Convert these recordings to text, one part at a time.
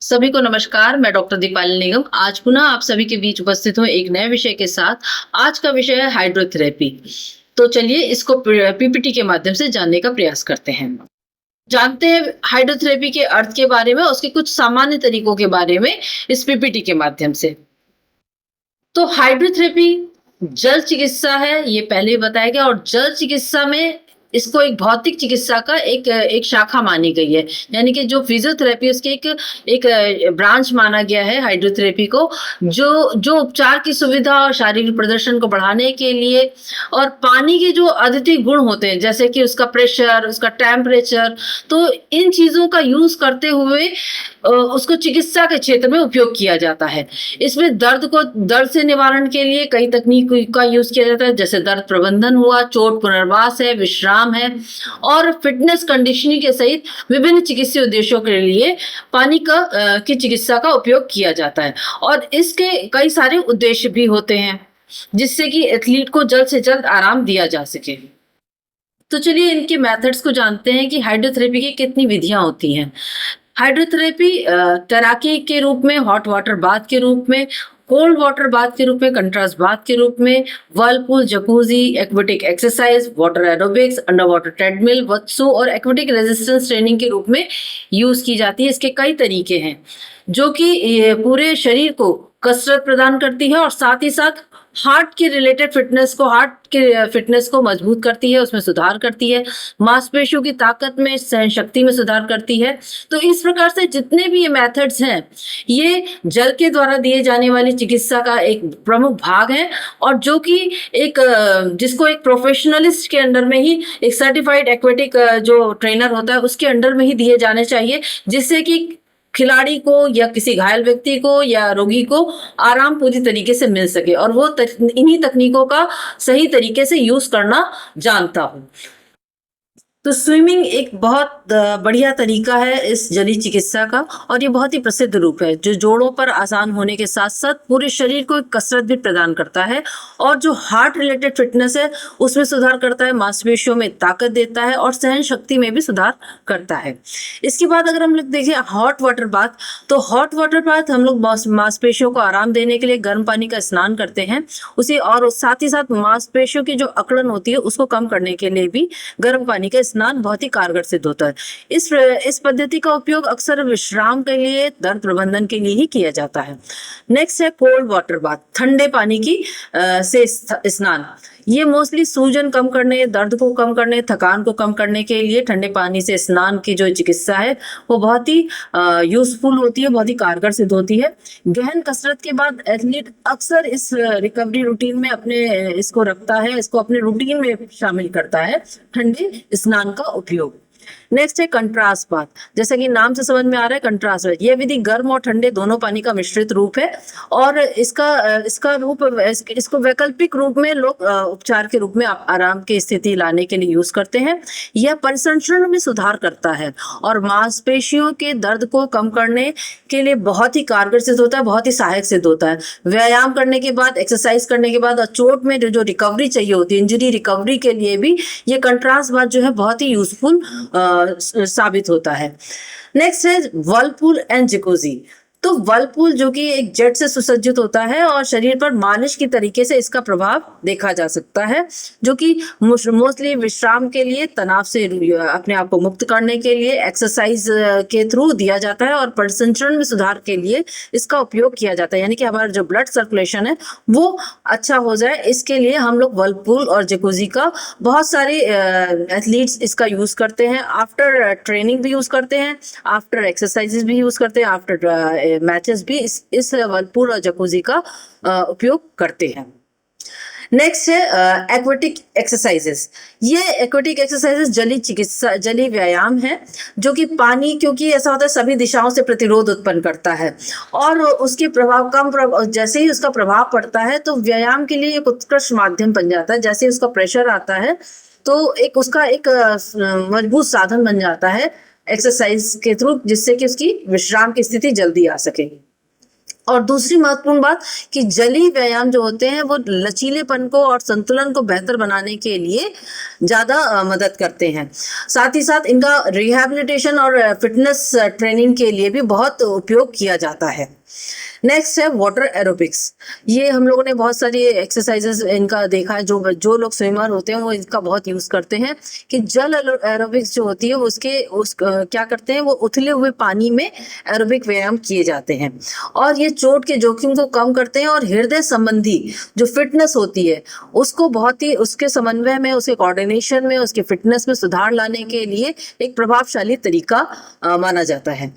सभी को नमस्कार। मैं डॉक्टर दीपाली निगम आज पुनः आप सभी के बीच उपस्थित हूँ एक नए विषय के साथ। आज का विषय है हाइड्रोथेरेपी। तो चलिए इसको पीपीटी के माध्यम से जानने का प्रयास करते हैं। जानते हैं हाइड्रोथेरेपी के अर्थ के बारे में, उसके कुछ सामान्य तरीकों के बारे में इस पीपीटी के माध्यम से। तो हाइड्रोथेरेपी जल चिकित्सा है, ये पहले ही बताया गया। और जल चिकित्सा में इसको एक भौतिक चिकित्सा का एक शाखा मानी गई है, यानी कि जो फिजियोथेरेपी उसके एक ब्रांच माना गया है हाइड्रोथेरेपी को, जो जो उपचार की सुविधा और शारीरिक प्रदर्शन को बढ़ाने के लिए और पानी के जो अद्वितीय गुण होते हैं, जैसे कि उसका प्रेशर, उसका टेम्परेचर, तो इन चीजों का यूज करते हुए उसको चिकित्सा के क्षेत्र में उपयोग किया जाता है। इसमें दर्द से निवारण के लिए कई तकनीक का यूज किया जाता है, जैसे दर्द प्रबंधन हुआ, चोट पुनर्वास है, विश्राम है और फिटनेस कंडीशनिंग के सहित विभिन्न चिकित्सीय उद्देश्यों के लिए पानी की चिकित्सा का उपयोग किया जाता है। और इसके कई सारे उद्देश्य भी होते हैं, जिससे कि एथलीट को जल्द से जल्द आराम दिया जा सके। तो चलिए इनके मेथड्स को जानते हैं कि हाइड्रोथेरेपी की कितनी विधियां होती हैं। हाइड्रोथेरेपी तैराकी के रूप में, हॉट वाटर बाथ के रूप में, कोल्ड वाटर बाथ के रूप में, कंट्रास्ट बाथ के रूप में, whirlpool, Jacuzzi, aquatic exercise, water aerobics, under water treadmill, Watsu और एक्वेटिक रेजिस्टेंस ट्रेनिंग के रूप में यूज की जाती है। इसके कई तरीके हैं जो कि पूरे शरीर को कसरत प्रदान करती है और साथ ही साथ हार्ट के फिटनेस को मजबूत करती है, उसमें सुधार करती है, मांसपेशियों की ताकत में, सहन शक्ति में सुधार करती है। तो इस प्रकार से जितने भी ये मेथड्स हैं, ये जल के द्वारा दिए जाने वाली चिकित्सा का एक प्रमुख भाग है, और जो कि जिसको एक प्रोफेशनलिस्ट के अंडर में ही, एक सर्टिफाइड एक्वेटिक जो ट्रेनर होता है उसके अंडर में ही दिए जाने चाहिए, जिससे कि खिलाड़ी को या किसी घायल व्यक्ति को या रोगी को आराम पूरी तरीके से मिल सके और वो इन्हीं तकनीकों का सही तरीके से यूज करना जानता हो। तो स्विमिंग एक बहुत बढ़िया तरीका है इस जलीय चिकित्सा का, और ये बहुत ही प्रसिद्ध रूप है जो जोड़ों पर आसान होने के साथ साथ पूरे शरीर को एक कसरत भी प्रदान करता है, और जो हार्ट रिलेटेड फिटनेस है उसमें सुधार करता है, मांसपेशियों में ताकत देता है और सहन शक्ति में भी सुधार करता है। इसके बाद अगर हम लोग देखें हॉट वाटर बाथ, तो हॉट वाटर बाथ हम लोग मांसपेशियों को आराम देने के लिए गर्म पानी का स्नान करते हैं उसी, और साथ ही साथ मांसपेशियों की जो अकड़न होती है उसको कम करने के लिए भी गर्म पानी का स्नान बहुत ही कारगर सिद्ध होता है। इस पद्धति का उपयोग अक्सर विश्राम के लिए, दर्द प्रबंधन के लिए ही किया जाता है। नेक्स्ट है कोल्ड वाटर बाथ, ठंडे पानी की से स्नान। ये मोस्टली सूजन कम करने, दर्द को कम करने, थकान को कम करने के लिए ठंडे पानी से स्नान की जो चिकित्सा है वो बहुत ही यूजफुल होती है, बहुत ही कारगर सिद्ध होती है। गहन कसरत के बाद एथलीट अक्सर इस रिकवरी रूटीन में इसको रखता है, इसको अपने रूटीन में शामिल करता है, ठंडे स्नान का उपयोग। नेक्स्ट है कंट्रास्ट बाथ, जैसा कि नाम से समझ में आ रहा है कंट्रास्ट बाथ, यह विधि गर्म और ठंडे दोनों पानी का मिश्रित रूप है, और इसको वैकल्पिक रूप में लोग उपचार के रूप में आराम की स्थिति लाने के लिए यूज करते हैं। यह परिसंचरण में सुधार करता है और मांसपेशियों के दर्द को कम करने के लिए बहुत ही कारगर सिद्ध होता है, बहुत ही सहायक सिद्ध होता है। व्यायाम करने के बाद, एक्सरसाइज करने के बाद और चोट में जो रिकवरी चाहिए होती है, इंजरी रिकवरी के लिए भी ये कंट्रास्ट बाथ जो है बहुत ही यूजफुल साबित होता है। नेक्स्ट है वर्लपूल एंड जकूजी। तो वर्लपूल जो कि एक जेट से सुसज्जित होता है और शरीर पर मालिश की तरीके से इसका प्रभाव देखा जा सकता है, जो कि मोस्टली विश्राम के लिए, तनाव से अपने आप को मुक्त करने के लिए एक्सरसाइज के थ्रू दिया जाता है, और परिसंचरण में सुधार के लिए इसका उपयोग किया जाता है, यानी कि हमारा जो ब्लड सर्कुलेशन है वो अच्छा हो जाए। इसके लिए हम लोग वर्लपूल और जकूजी का बहुत सारे एथलीट्स इसका यूज करते हैं, आफ्टर ट्रेनिंग भी यूज करते हैं, आफ्टर एक्सरसाइजेस भी यूज करते हैं, आफ्टर मैचेस भी इस वर्लपूल और जकूजी का उपयोग करते हैं। नेक्स्ट है एक्वेटिक एक्सरसाइजेस। ये एक्वेटिक एक्सरसाइजेस जलीय व्यायाम है, जो कि पानी, क्योंकि ऐसा होता है सभी दिशाओं से प्रतिरोध उत्पन्न करता है, और उसके जैसे ही उसका प्रभाव पड़ता है तो व्यायाम के लिए एक उत्कृष्ट माध्यम बन जाता है। जैसे ही उसका प्रेशर आता है तो उसका एक मजबूत साधन बन जाता है एक्सरसाइज के थ्रू, जिससे कि उसकी विश्राम की स्थिति जल्दी आ सके। और दूसरी महत्वपूर्ण बात कि जलीय व्यायाम जो होते हैं वो लचीलेपन को और संतुलन को बेहतर बनाने के लिए ज़्यादा मदद करते हैं। साथ ही साथ इनका रिहैबिलिटेशन और फिटनेस ट्रेनिंग के लिए भी बहुत उपयोग किया जाता है। नेक्स्ट है वाटर एरोबिक्स। ये हम लोगों ने बहुत सारी एक्सरसाइजेस इनका देखा है, जो लोग स्विमर होते हैं वो इसका बहुत यूज करते हैं कि जल एरोबिक्स जो होती है क्या करते हैं, वो उथले हुए पानी में एरोबिक व्यायाम किए जाते हैं और ये चोट के जोखिम को कम करते हैं और हृदय संबंधी जो फिटनेस होती है उसको बहुत ही उसके समन्वय में, उसके कोऑर्डिनेशन में, उसके फिटनेस में सुधार लाने के लिए एक प्रभावशाली तरीका माना जाता है।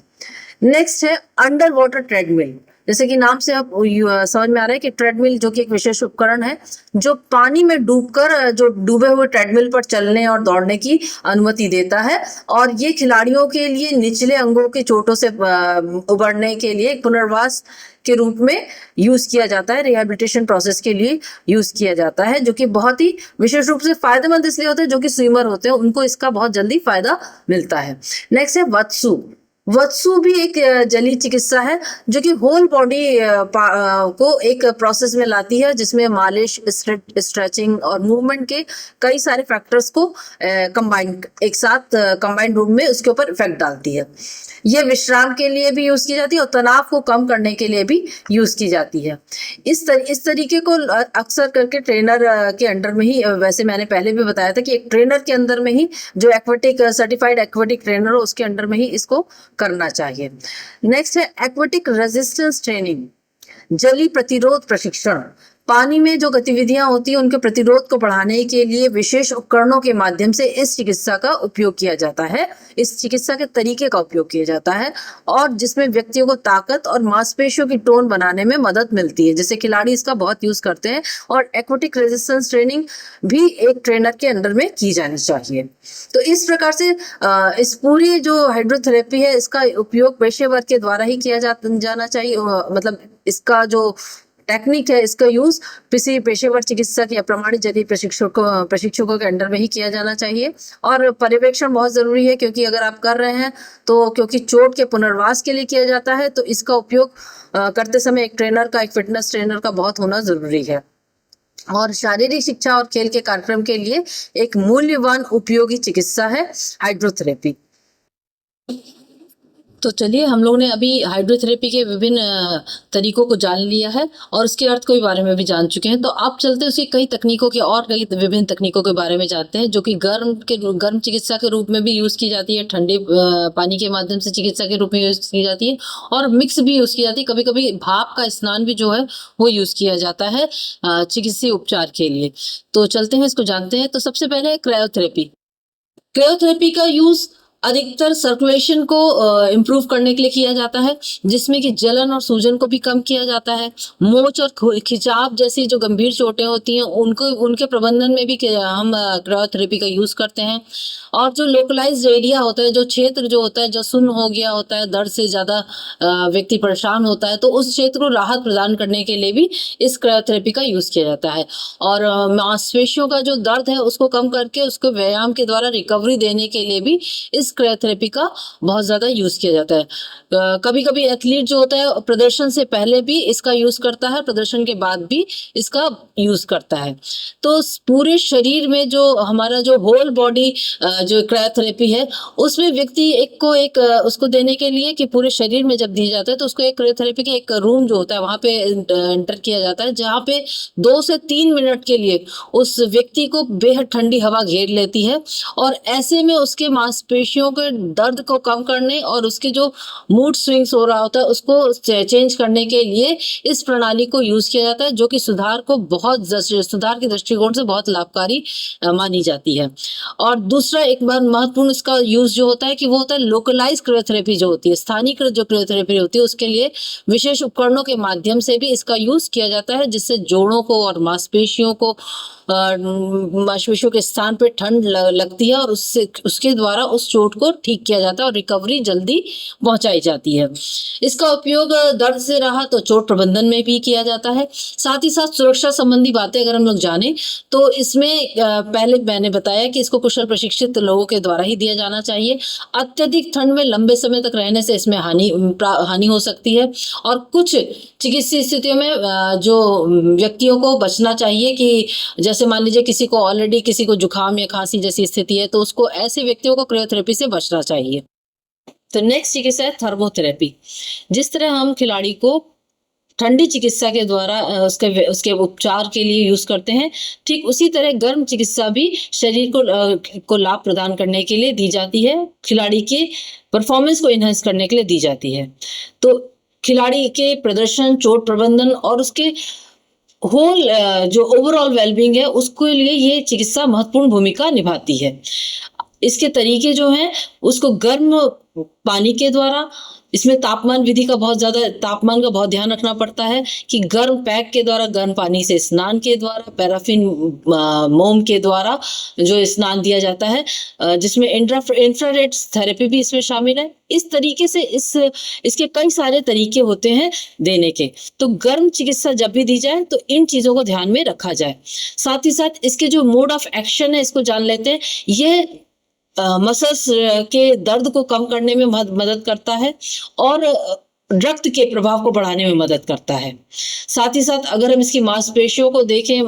नेक्स्ट है अंडर वाटर ट्रेडमिल। जैसे कि नाम से आप समझ में आ रहा है कि ट्रेडमिल जो कि एक विशेष उपकरण है जो पानी में डूबकर जो डूबे हुए ट्रेडमिल पर चलने और दौड़ने की अनुमति देता है और ये खिलाड़ियों के लिए निचले अंगों की चोटों से उबरने के लिए एक पुनर्वास के रूप में यूज किया जाता है, रिहैबिलिटेशन प्रोसेस के लिए यूज किया जाता है, जो कि बहुत ही विशेष रूप से फायदेमंद इसलिए होता है जो कि स्विमर होते हैं उनको इसका बहुत जल्दी फायदा मिलता है। नेक्स्ट है वत्सु। वत्सु भी एक जलीय चिकित्सा है जो कि होल बॉडी को एक प्रोसेस में लाती है जिसमें मालिश, स्ट्रेचिंग और मूवमेंट के कई सारे फैक्टर्स को एक साथ कंबाइंड रूप में उसके ऊपर इफेक्ट डालती है। ये विश्राम के लिए भी यूज की जाती है और तनाव को कम करने के लिए भी यूज की जाती है। इस तरीके को अक्सर करके ट्रेनर के अंडर में ही, वैसे मैंने पहले भी बताया था कि एक ट्रेनर के अंदर में ही जो एक्वेटिक सर्टिफाइड एक्वेटिक ट्रेनर हो उसके अंडर में ही इसको करना चाहिए। नेक्स्ट है एक्वेटिक रेजिस्टेंस ट्रेनिंग, जलीय प्रतिरोध प्रशिक्षण। पानी में जो गतिविधियां होती हैं उनके प्रतिरोध को बढ़ाने के लिए विशेष उपकरणों के माध्यम से इस चिकित्सा का उपयोग किया जाता है, इस चिकित्सा के तरीके का उपयोग किया जाता है और जिसमें व्यक्तियों को ताकत और मांसपेशियों की टोन बनाने में मदद मिलती है, जैसे खिलाड़ी इसका बहुत यूज करते हैं और एक्वेटिक रेजिस्टेंस ट्रेनिंग भी एक ट्रेनर के अंडर में की जानी चाहिए। तो इस प्रकार से इस पूरी जो हाइड्रोथेरेपी है इसका उपयोग पेशेवर के द्वारा ही किया जाना चाहिए, मतलब इसका जो टेक्निक है इसका यूज किसी पेशेवर चिकित्सक या प्रमाणित जलीय प्रशिक्षकों के अंडर में ही किया जाना चाहिए और पर्यवेक्षण बहुत जरूरी है क्योंकि अगर आप कर रहे हैं तो क्योंकि चोट के पुनर्वास के लिए किया जाता है तो इसका उपयोग करते समय एक फिटनेस ट्रेनर का बहुत होना जरूरी है। और शारीरिक शिक्षा और खेल के कार्यक्रम के लिए एक मूल्यवान उपयोगी चिकित्सा है हाइड्रोथेरेपी। तो चलिए, हम लोग ने अभी हाइड्रोथेरेपी के विभिन्न तरीकों को जान लिया है और उसके अर्थ के बारे में भी जान चुके हैं। तो आप चलते उसकी कई तकनीकों के और कई विभिन्न तकनीकों के बारे में जानते हैं जो कि गर्म चिकित्सा के रूप में भी यूज की जाती है, ठंडे पानी के माध्यम से चिकित्सा के रूप में यूज की जाती है और मिक्स भी यूज की जाती है। कभी कभी भाप का स्नान भी जो है वो यूज किया जाता है चिकित्सीय उपचार के लिए। तो चलते हैं, इसको जानते हैं। तो सबसे पहले क्रायोथेरेपी। क्रायोथेरेपी का यूज अधिकतर सर्कुलेशन को इम्प्रूव करने के लिए किया जाता है, जिसमें कि जलन और सूजन को भी कम किया जाता है। मोच और खिंचाव जैसी जो गंभीर चोटें होती हैं उनके प्रबंधन में भी हम क्रायोथेरेपी का यूज करते हैं। और जो लोकलाइज्ड एरिया होता है, जो क्षेत्र जो होता है जो सुन्न हो गया होता है, दर्द से ज्यादा व्यक्ति परेशान होता है, तो उस क्षेत्र को राहत प्रदान करने के लिए भी इस क्रायोथेरेपी का यूज किया जाता है। और मांसपेशियों का जो दर्द है उसको कम करके उसको व्यायाम के द्वारा रिकवरी देने के लिए भी इस क्रायोथेरेपी का बहुत ज्यादा यूज किया जाता है। कभी कभी एथलीट जो होता है प्रदर्शन से पहले भी इसका यूज करता है, प्रदर्शन के बाद भी इसका यूज करता है। तो पूरे शरीर में जो हमारा जो होल बॉडी जो क्रायोथेरेपी है उसमें व्यक्ति उसको देने के लिए कि पूरे शरीर में जब दी जाता है तो उसको एक क्रायोथेरेपी के एक रूम जो होता है वहां पे एंटर किया जाता है, जहाँ पे 2 से 3 मिनट के लिए उस व्यक्ति को बेहद ठंडी हवा घेर लेती है और ऐसे में उसके मांसपेशियों के दर्द को कम करने और उसके जो मूड स्विंग्स हो रहा होता है उसको चेंज करने के लिए इस प्रणाली को यूज किया जाता है, जो कि सुधार के दृष्टिकोण से बहुत लाभकारी मानी जाती है। और दूसरा एक बार महत्वपूर्ण इसका यूज जो होता है कि वो होता है लोकलाइज क्रायोथेरेपी जो होती है, स्थानीयकृत जो क्रायोथेरेपी होती है उसके लिए विशेष उपकरणों के माध्यम से भी इसका यूज किया जाता है, जिससे जोड़ों को और मांसपेशियों को मांसपेशियों के स्थान पे ठंड लगती है और उसके द्वारा उस चोट को ठीक किया जाता है और रिकवरी जल्दी पहुंचाई जाती है। इसका उपयोग दर्द से राहत और चोट प्रबंधन में भी किया जाता है। साथ ही साथ सुरक्षा संबंधी बातें अगर हम लोग जाने तो इसमें पहले मैंने बताया कि इसको कुशल प्रशिक्षित लोगों के द्वारा ही दिया जाना चाहिए। अत्यधिक ठंड में लंबे समय तक रहने से इसमें हानि हो सकती है और कुछ चिकित्सीय स्थितियों में जो व्यक्तियों को बचना चाहिए कि जैसे मान लीजिए किसी को ऑलरेडी किसी को जुकाम या खांसी जैसी स्थिति है तो उसको ऐसे व्यक्तियों को क्रायोथेरेपी से बचना चाहिए। तो नेक्स्ट चिकित्सा है थर्मोथेरेपी। जिस तरह हम खिलाड़ी को ठंडी चिकित्सा के द्वारा उसके उपचार के लिए यूज करते हैं, ठीक उसी तरह गर्म चिकित्सा भी शरीर को लाभ प्रदान करने के लिए दी जाती है, खिलाड़ी के परफॉर्मेंस को इनहेंस करने के लिए दी जाती है। तो खिलाड़ी के प्रदर्शन, चोट प्रबंधन और उसके होल जो ओवरऑल वेलबींग है उसके लिए ये चिकित्सा महत्वपूर्ण भूमिका निभाती है। इसके तरीके जो हैं उसको गर्म पानी के द्वारा, इसमें तापमान का बहुत ध्यान रखना पड़ता है कि गर्म पैक के द्वारा, गर्म पानी से स्नान के द्वारा, पैराफिन मोम के द्वारा जो स्नान दिया जाता है, जिसमें इंफ्रारेड थेरेपी भी इसमें शामिल है। इस तरीके से इसके कई सारे तरीके होते हैं देने के। तो गर्म चिकित्सा जब भी दी जाए तो इन चीजों को ध्यान में रखा जाए। साथ ही साथ इसके जो मोड ऑफ एक्शन है इसको जान लेते हैं। यह मसल्स के दर्द को कम करने में मदद करता है और रक्त के प्रभाव को बढ़ाने में मदद करता है। साथ ही साथ अगर हम इसकी मांसपेशियों को देखें,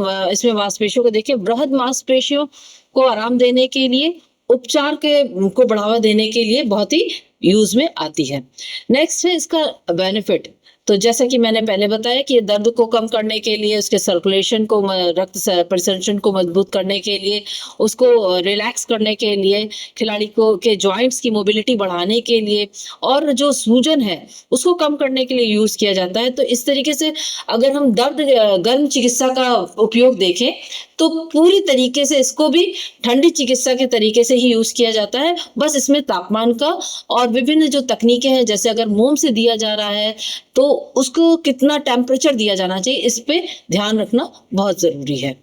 बृहद मांसपेशियों को आराम देने के लिए, उपचार को बढ़ावा देने के लिए बहुत ही यूज में आती है। नेक्स्ट है इसका बेनिफिट। तो जैसा कि मैंने पहले बताया कि ये दर्द को कम करने के लिए, उसके सर्कुलेशन को, रक्त परिसंचरण को मजबूत करने के लिए, उसको रिलैक्स करने के लिए, खिलाड़ी को के जॉइंट्स की मोबिलिटी बढ़ाने के लिए और जो सूजन है उसको कम करने के लिए यूज किया जाता है। तो इस तरीके से अगर हम गर्म चिकित्सा का उपयोग देखें तो पूरी तरीके से इसको भी ठंडी चिकित्सा के तरीके से ही यूज किया जाता है। बस इसमें तापमान का और विभिन्न जो तकनीकें हैं, जैसे अगर मोम से दिया जा रहा है तो उसको कितना टेम्परेचर दिया जाना चाहिए, इस पे ध्यान रखना बहुत जरूरी है।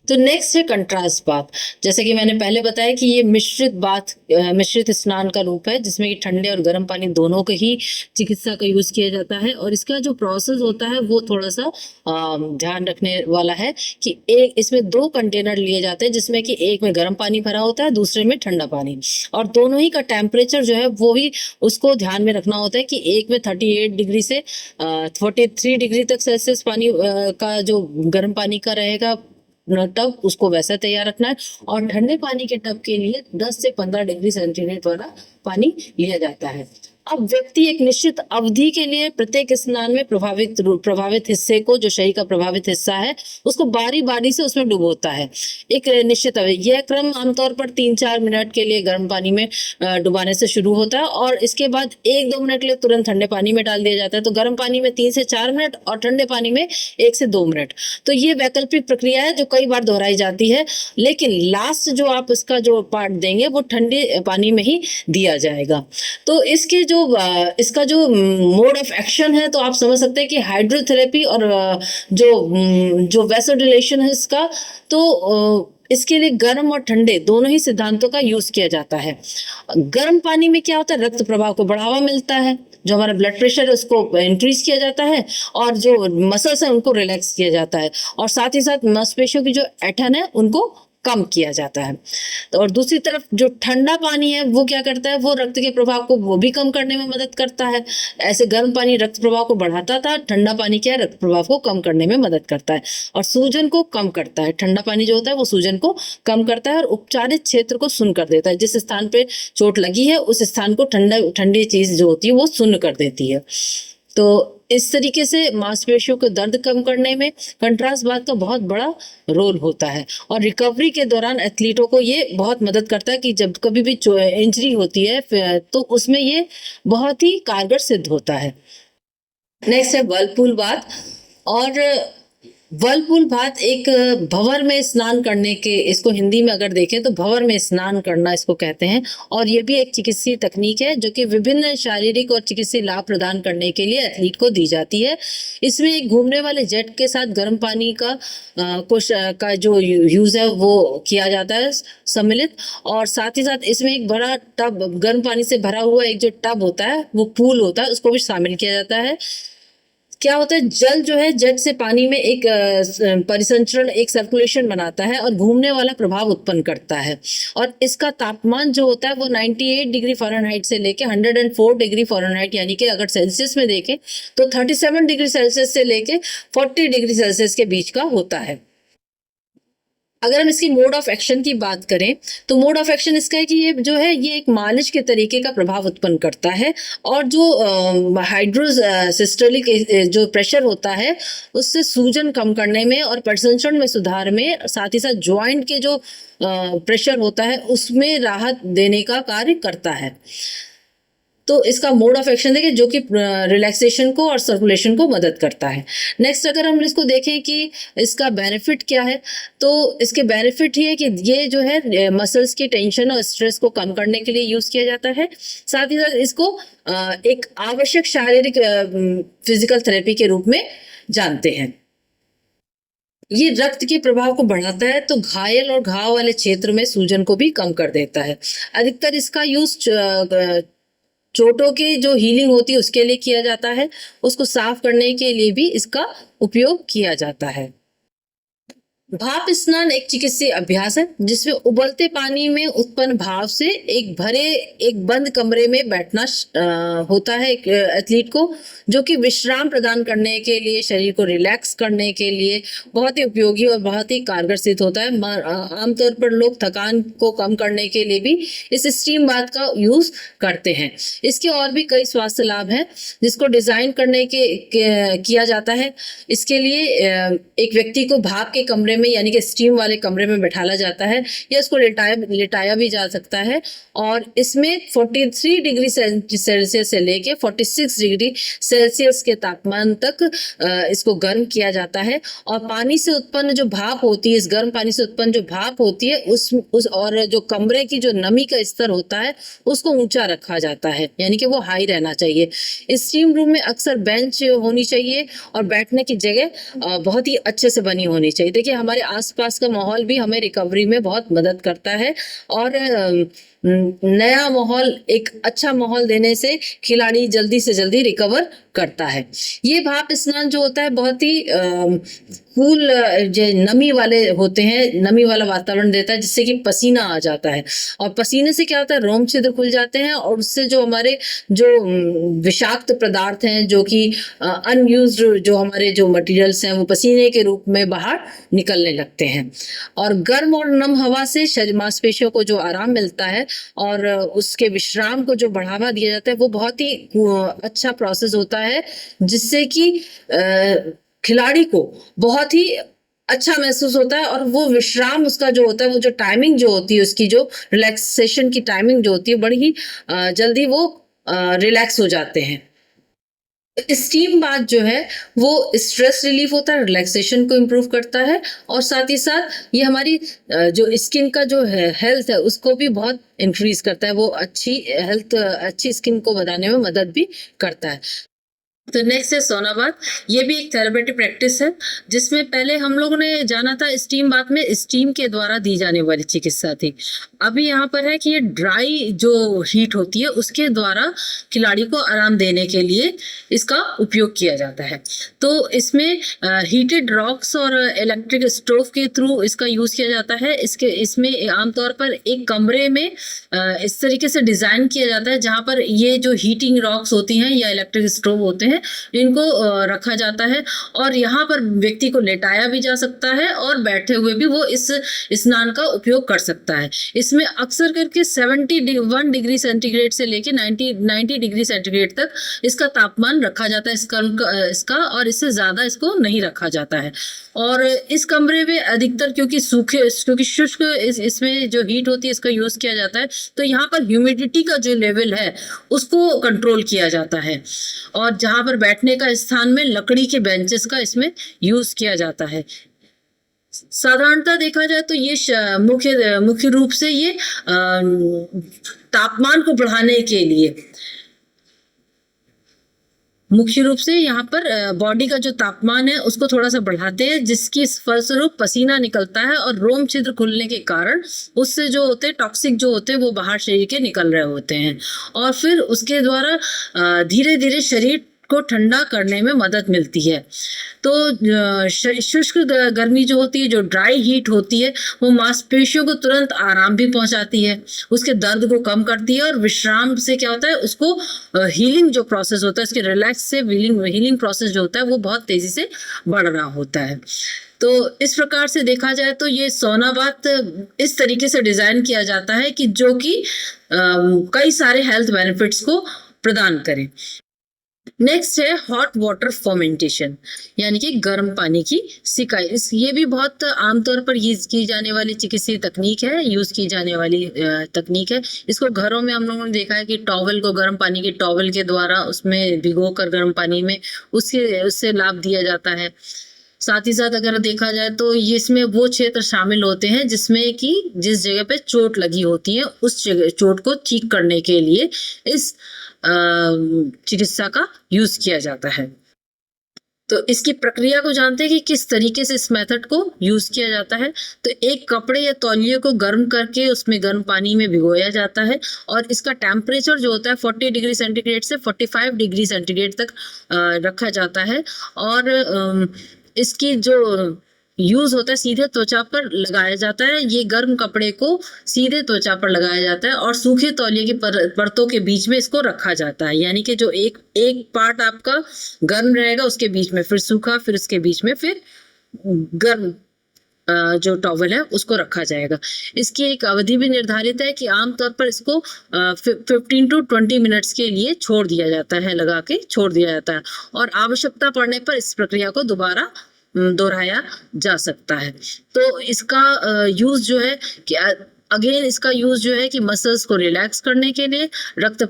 तो नेक्स्ट है कंट्रास्ट बाथ। जैसे कि मैंने पहले बताया कि ये मिश्रित स्नान का रूप है जिसमें कि ठंडे और गर्म पानी दोनों के ही चिकित्सा का यूज किया जाता है। और इसका जो प्रोसेस होता है वो थोड़ा सा ध्यान रखने वाला है कि इसमें 2 कंटेनर लिए जाते हैं जिसमें कि एक में गर्म पानी भरा होता है, दूसरे में ठंडा पानी, और दोनों ही का टेम्परेचर जो है वो ही उसको ध्यान में रखना होता है कि एक में 38 डिग्री से 43 डिग्री तक सेल्सियस पानी का जो गर्म पानी का रहेगा टब, उसको वैसा तैयार रखना है। और ठंडे पानी के टब के लिए 10 से 15 डिग्री सेंटीग्रेड वाला पानी लिया जाता है। अब व्यक्ति एक निश्चित अवधि के लिए प्रत्येक स्नान में प्रभावित हिस्से को, जो शरीर का प्रभावित हिस्सा है, उसको बारी बारी से उसमें डुबोता है एक निश्चित अवधि। यह क्रम आमतौर पर 3-4 मिनट के लिए गर्म पानी में डुबाने से शुरू होता है और इसके बाद 1-2 मिनट के लिए तुरंत ठंडे पानी में डाल दिया जाता है। तो गर्म पानी में 3 से 4 मिनट और ठंडे पानी में 1 से 2 मिनट। तो ये वैकल्पिक प्रक्रिया है जो कई बार दोहराई जाती है, लेकिन लास्ट जो आप इसका जो पार्ट देंगे वो ठंडे पानी में ही दिया जाएगा। तो इसका जो मोड ऑफ एक्शन है तो आप समझ सकते हैं कि हाइड्रोथेरेपी और जो वैसोडिलेशन है इसका, तो इसके लिए गर्म और ठंडे दोनों ही सिद्धांतों का यूज किया जाता है। गर्म पानी में क्या होता है, रक्त प्रवाह को बढ़ावा मिलता है, जो हमारा ब्लड प्रेशर है उसको इंक्रीज किया जाता है और जो मसल्स है उनको रिलैक्स किया जाता है, और साथ ही साथ मांसपेशियों की जो ऐंठन है उनको कम किया जाता है। तो और दूसरी तरफ जो ठंडा पानी है वो क्या करता है, वो रक्त के प्रभाव को वो भी कम करने में मदद करता है। ऐसे गर्म पानी रक्त प्रभाव को बढ़ाता था, ठंडा पानी क्या है, रक्त प्रभाव को कम करने में मदद करता है और सूजन को कम करता है। ठंडा पानी जो होता है वो सूजन को कम करता है और उपचारित क्षेत्र को सुन्न कर देता है। जिस स्थान पे चोट लगी है उस स्थान को ठंडी चीज जो होती है वो सुन्न कर देती है। तो इस तरीके से मांसपेशियों को दर्द कम करने में कंट्रास्ट बाथ का बहुत बड़ा रोल होता है और रिकवरी के दौरान एथलीटों को ये बहुत मदद करता है कि जब कभी भी इंजरी होती है तो उसमें ये बहुत ही कारगर सिद्ध होता है। नेक्स्ट है व्हर्लपूल बाथ। और व्हर्लपूल बाथ एक भंवर में स्नान करने के, इसको हिंदी में अगर देखें तो भंवर में स्नान करना इसको कहते हैं। और ये भी एक चिकित्सीय तकनीक है जो कि विभिन्न शारीरिक और चिकित्सीय लाभ प्रदान करने के लिए एथलीट को दी जाती है। इसमें एक घूमने वाले जेट के साथ गर्म पानी का जो यूज है वो किया जाता है सम्मिलित, और साथ ही साथ इसमें एक बड़ा टब, गर्म पानी से भरा हुआ एक जो टब होता है वो पूल होता है, उसको भी शामिल किया जाता है। क्या होता है, जल जो है जेट से पानी में एक परिसंचरण, एक सर्कुलेशन बनाता है और घूमने वाला प्रभाव उत्पन्न करता है। और इसका तापमान जो होता है वो 98 डिग्री फ़ारेनहाइट से लेके 104 डिग्री फ़ारेनहाइट, यानी कि अगर सेल्सियस में देखें तो 37 डिग्री सेल्सियस से लेके 40 डिग्री सेल्सियस के बीच का होता है। अगर हम इसकी मोड ऑफ एक्शन की बात करें तो मोड ऑफ एक्शन इसका है कि ये जो है ये एक मालिश के तरीके का प्रभाव उत्पन्न करता है, और जो हाइड्रोसिस्टोलिक जो प्रेशर होता है उससे सूजन कम करने में और परिसंचरण में सुधार में, साथ ही साथ ज्वाइंट के जो प्रेशर होता है उसमें राहत देने का कार्य करता है। तो इसका मोड ऑफ एक्शन देखिए जो कि रिलैक्सेशन को और सर्कुलेशन को मदद करता है। नेक्स्ट अगर हम इसको देखें कि इसका बेनिफिट क्या है, तो इसके बेनिफिट ये है कि ये जो है मसल्स की टेंशन और स्ट्रेस को कम करने के लिए यूज़ किया जाता है। साथ ही साथ इसको एक आवश्यक शारीरिक फिजिकल थेरेपी के रूप में जानते हैं। ये रक्त के प्रवाह को बढ़ाता है, तो घायल और घाव वाले क्षेत्र में सूजन को भी कम कर देता है। अधिकतर इसका यूज चोटों की जो हीलिंग होती है उसके लिए किया जाता है, उसको साफ करने के लिए भी इसका उपयोग किया जाता है। भाप स्नान एक चिकित्सीय अभ्यास है जिसमें उबलते पानी में उत्पन्न भाप से एक बंद कमरे में बैठना होता है एक एथलीट को, जो कि विश्राम प्रदान करने के लिए, शरीर को रिलैक्स करने के लिए बहुत ही उपयोगी और बहुत ही कारगर सिद्ध होता है। आमतौर पर लोग थकान को कम करने के लिए भी इस स्टीम बाथ का यूज करते हैं। इसके और भी कई स्वास्थ्य लाभ हैं जिसको डिजाइन करने किया जाता है। इसके लिए एक व्यक्ति को भाप के कमरे में यानी कि स्टीम वाले कमरे में बैठाला जाता है, या इसको लिटाया भी जा सकता है, और इसमें 43 डिग्री सेल्सियस से लेके 46 डिग्री सेल्सियस के तापमान तक इसको गर्म किया जाता है। और पानी से उत्पन्न जो भाप होती है, इस गर्म पानी से उत्पन्न जो भाप होती है उस और जो कमरे की जो नमी का स्तर होता है उसको ऊंचा रखा जाता है, यानी कि वो हाई रहना चाहिए। इस स्टीम रूम में अक्सर बेंच होनी चाहिए और बैठने की जगह बहुत ही अच्छे से बनी होनी चाहिए। देखिए हमारे आसपास का माहौल भी हमें रिकवरी में बहुत मदद करता है, और नया माहौल, एक अच्छा माहौल देने से खिलाड़ी जल्दी से जल्दी रिकवर करता है। ये भाप स्नान जो होता है बहुत ही कूल, जो नमी वाले होते हैं, नमी वाला वातावरण देता है जिससे कि पसीना आ जाता है, और पसीने से क्या होता है, रोम छिद्र खुल जाते हैं और उससे जो हमारे जो विषाक्त पदार्थ हैं, जो कि अनयूज्ड जो हमारे जो मटेरियल्स हैं वो पसीने के रूप में बाहर निकलने लगते हैं। और गर्म और नम हवा से शरीर मांसपेशियों को जो आराम मिलता है और उसके विश्राम को जो बढ़ावा दिया जाता है वो बहुत ही अच्छा प्रोसेस होता है, जिससे कि खिलाड़ी को बहुत ही अच्छा महसूस होता है, और वो विश्राम उसका जो होता है, वो जो टाइमिंग जो होती है उसकी, जो रिलैक्सेशन की टाइमिंग जो होती है, बड़ी ही जल्दी वो रिलैक्स हो जाते हैं। स्टीम बाथ जो है वो स्ट्रेस रिलीफ होता है, रिलैक्सेशन को इम्प्रूव करता है, और साथ ही साथ ये हमारी जो स्किन का जो है हेल्थ है उसको भी बहुत इंक्रीज करता है। वो अच्छी स्किन को बनाने में मदद भी करता है। तो नेक्स्ट है सोना बाथ। ये भी एक थेरेपेटिक प्रैक्टिस है जिसमें पहले हम लोगों ने जाना था स्टीम बाथ में स्टीम के द्वारा दी जाने वाली चिकित्सा थी। अभी यहाँ पर है कि ये ड्राई जो हीट होती है उसके द्वारा खिलाड़ी को आराम देने के लिए इसका उपयोग किया जाता है। तो इसमें हीटेड रॉक्स और इलेक्ट्रिक स्टोव के थ्रू इसका यूज किया जाता है। इसमें आमतौर पर एक कमरे में इस तरीके से डिजाइन किया जाता है जहाँ पर ये जो हीटिंग रॉक्स होती हैं या इलेक्ट्रिक स्टोव होते हैं इनको रखा जाता है, और यहाँ पर व्यक्ति को लेटाया भी जा सकता है और बैठे हुए भी वो इस स्नान का उपयोग कर सकता है। इसमें अक्सर करके 71 डिग्री सेंटीग्रेड से लेके 90 डिग्री सेंटीग्रेड तक इसका तापमान रखा जाता है इसका, और इससे ज़्यादा इसको नहीं रखा जाता है। और इस कमरे में अधिकतर क्योंकि शुष्क इसमें जो हीट होती है इसका यूज़ किया जाता है, तो यहाँ पर ह्यूमिडिटी का जो लेवल है उसको कंट्रोल किया जाता है। और जहाँ पर बैठने का स्थान में लकड़ी के बेंचेस का इसमें यूज किया जाता है। साधारणतः देखा जाए तो ये मुख्य रूप से ये तापमान को बढ़ाने के लिए, मुख्य रूप से यहाँ पर बॉडी का जो तापमान है उसको थोड़ा सा बढ़ाते हैं, जिसकी फलस्वरूप पसीना निकलता है और रोम छिद्र खुलने के कारण उससे जो होते हैं टॉक्सिक जो होते हैं वो बाहर शरीर के निकल रहे होते हैं, और फिर उसके द्वारा धीरे धीरे शरीर को ठंडा करने में मदद मिलती है। तो शुष्क गर्मी जो होती है, जो ड्राई हीट होती है, वो मांसपेशियों को तुरंत आराम भी पहुंचाती है, उसके दर्द को कम करती है, और विश्राम से क्या होता है उसको हीलिंग जो प्रोसेस होता है, इसके रिलैक्स से हीलिंग प्रोसेस जो होता है वो बहुत तेजी से बढ़ रहा होता है। तो इस प्रकार से देखा जाए तो ये सोना बाथ इस तरीके से डिजाइन किया जाता है कि जो कि कई सारे हेल्थ बेनिफिट्स को प्रदान करे। नेक्स्ट है हॉट वाटर फर्मेंटेशन, यानी कि गर्म पानी की सिकाई। ये भी बहुत आमतौर पर यूज की जाने वाली चिकित्सीय तकनीक है, यूज की जाने वाली तकनीक है। इसको घरों में हम लोगों ने देखा है कि टॉवल को गर्म पानी के टॉवल के द्वारा उसमें भिगोकर गर्म पानी में उससे लाभ दिया जाता है। साथ ही साथ अगर देखा जाए तो इसमें वो क्षेत्र शामिल होते हैं जिसमें कि जिस जगह पे चोट लगी होती है उस चोट को ठीक करने के लिए इस चिकित्सा का यूज किया जाता है। तो इसकी प्रक्रिया को जानते हैं कि किस तरीके से इस मेथड को यूज किया जाता है। तो एक कपड़े या तौलिए को गर्म करके उसमें गर्म पानी में भिगोया जाता है, और इसका टेम्परेचर जो होता है 40 डिग्री सेंटीग्रेड से 45 डिग्री सेंटीग्रेड तक रखा जाता है, और इसकी जो यूज होता है सीधे त्वचा पर लगाया जाता है। ये गर्म कपड़े को सीधे त्वचा पर लगाया जाता है और सूखे तौलिए की परतों के बीच में इसको रखा जाता है, यानी कि जो एक पार्ट आपका गर्म रहेगा उसके बीच में फिर सूखा, फिर उसके बीच में फिर गर्म जो टॉवल है उसको रखा जाएगा। इसकी एक अवधि भी निर्धारित है कि आमतौर पर इसको 15 to 20 मिनट्स के लिए छोड़ दिया जाता है, लगा के छोड़ दिया जाता है, और आवश्यकता पड़ने पर इस प्रक्रिया को दोबारा दोहराया जा सकता है। तो इसका यूज जो है कि अगेन इसका यूज जो है कि मसल्स को रिलैक्स करने के लिए, रक्त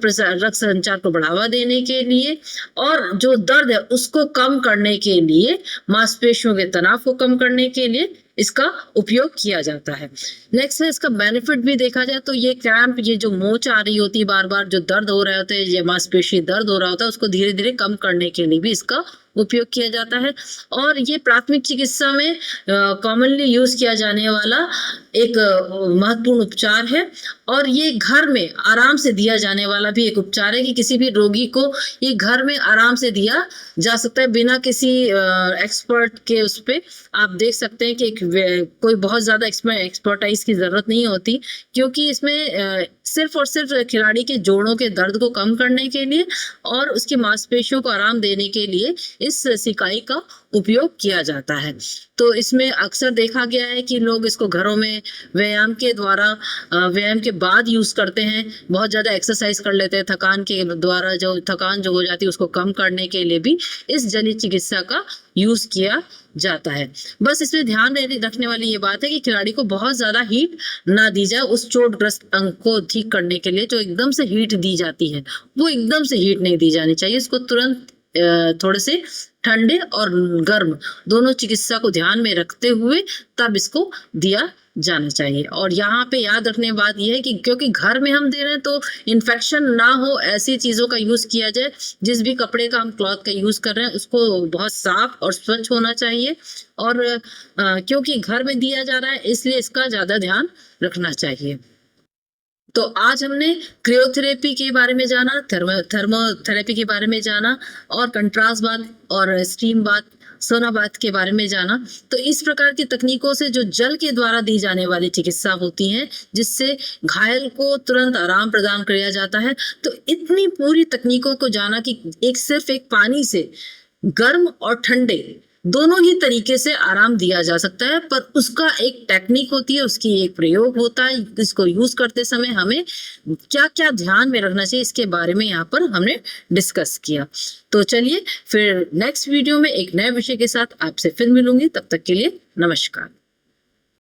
संचार को बढ़ावा देने के लिए, और जो दर्द है उसको कम करने के लिए, मांसपेशियों के तनाव को कम करने के लिए इसका उपयोग किया जाता है। नेक्स्ट है इसका बेनिफिट भी देखा जाए तो ये क्रैम्प, ये जो मोच आ रही होती है बार बार, जो दर्द हो रहे होते हैं, ये मांसपेशी दर्द हो रहा होता है, उसको धीरे धीरे कम करने के लिए भी इसका उपयोग किया जाता है। और ये प्राथमिक चिकित्सा में कॉमनली यूज किया जाने वाला एक महत्वपूर्ण उपचार है, और ये घर में आराम से दिया जाने वाला भी एक उपचार है कि किसी भी रोगी को ये घर में आराम से दिया जा सकता है बिना किसी एक्सपर्ट के। उस पे आप देख सकते हैं कि कोई बहुत ज़्यादा एक्सपर्टाइज की ज़रूरत नहीं होती, क्योंकि इसमें सिर्फ और सिर्फ खिलाड़ी के जोड़ों के दर्द को कम करने के लिए और उसकी मांसपेशियों को आराम देने के लिए इस सिकाई का उपयोग किया जाता है। तो इसमें अक्सर देखा गया है कि लोग इसको घरों में व्यायाम के द्वारा, व्यायाम के बाद यूज करते हैं, बहुत ज़्यादा एक्सरसाइज कर लेते हैं, थकान के द्वारा जो थकान जो हो जाती है उसको कम करने के लिए भी इस जलीय चिकित्सा का यूज किया जाता है। बस इसमें ध्यान रखने वाली ये बात है कि खिलाड़ी को बहुत ज़्यादा हीट ना दी जाए। उस चोटग्रस्त अंग को ठीक करने के लिए जो एकदम से हीट दी जाती है वो एकदम से हीट नहीं दी जानी चाहिए। इसको तुरंत थोड़े से ठंडे और गर्म दोनों चिकित्सा को ध्यान में रखते हुए तब इसको दिया जाना चाहिए। और यहाँ पे याद रखने बात यह है कि क्योंकि घर में हम दे रहे हैं तो इन्फेक्शन ना हो ऐसी चीज़ों का यूज़ किया जाए। जिस भी कपड़े का हम क्लॉथ का यूज़ कर रहे हैं उसको बहुत साफ और स्वच्छ होना चाहिए, और क्योंकि घर में दिया जा रहा है इसलिए इसका ज़्यादा ध्यान रखना चाहिए। तो आज हमने क्रायोथेरेपी के बारे में जाना, थर्मोथेरेपी के बारे में जाना, और कंट्रास्ट बाथ और स्टीम बाथ, सोना बाथ के बारे में जाना। तो इस प्रकार की तकनीकों से जो जल के द्वारा दी जाने वाली चिकित्सा होती है जिससे घायल को तुरंत आराम प्रदान किया जाता है, तो इतनी पूरी तकनीकों को जाना कि सिर्फ एक पानी से गर्म और ठंडे दोनों ही तरीके से आराम दिया जा सकता है, पर उसका एक टेक्निक होती है, उसकी एक प्रयोग होता है। इसको यूज करते समय हमें क्या क्या ध्यान में रखना चाहिए इसके बारे में यहाँ पर हमने डिस्कस किया। तो चलिए फिर नेक्स्ट वीडियो में एक नए विषय के साथ आपसे फिर मिलूंगी। तब तक के लिए नमस्कार।